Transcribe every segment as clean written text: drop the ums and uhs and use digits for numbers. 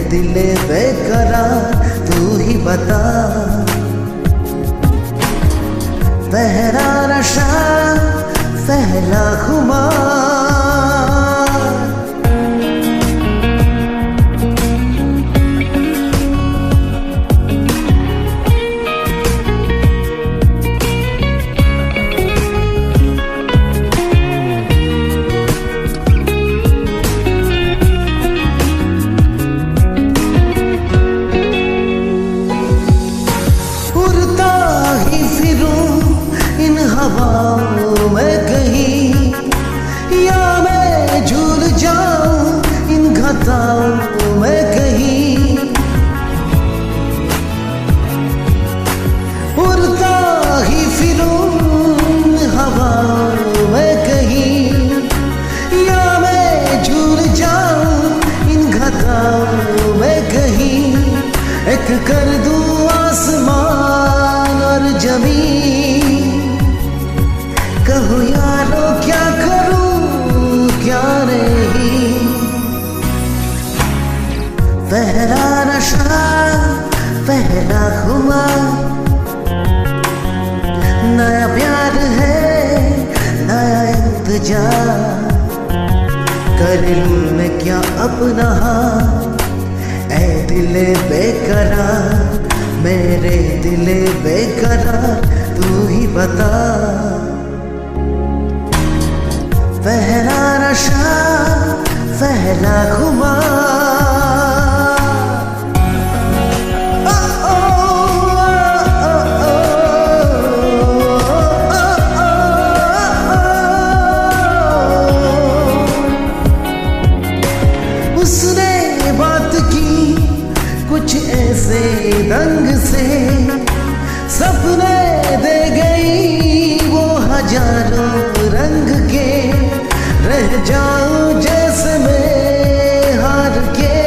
दिले बेकरार तू ही बता। पहरा नशा पहला खुमार, हवाओं में कहीं या मैं झूल जाऊं इन घटाओं में कहीं। उड़ता ही फिरूं हवाओं में कहीं या मैं झूल जाऊं इन घटाओं में कहीं। एक कर दूं आसमान और जमीन, कहो यारो क्या करूं क्या नहीं। पहला नशा पहला खुमार, नया प्यार है नया इंतजार। कर लूं मैं क्या अपना ऐ दिले बेकरार, मेरे दिले बेकरार तू ही बता। पहला नशा पहला खुमार, उसने बात की कुछ ऐसे ढंग से, सपने दे गई वो हजारों रंग के। रह जाऊं जैसे मैं हार के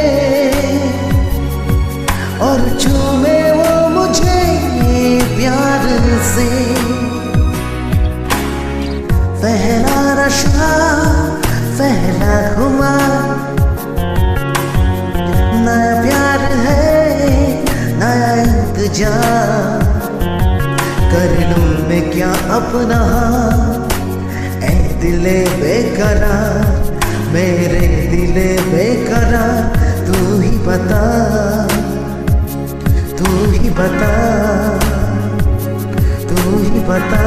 और चूमे वो मुझे प्यार से। पहला नशा पहला खुमार, नया प्यार है नया इंतजार। कर लूं मैं क्या अपना ऐ दिले बेकरार, मेरे दिले बेकरार तू ही बता। तू ही बता, तू ही बता।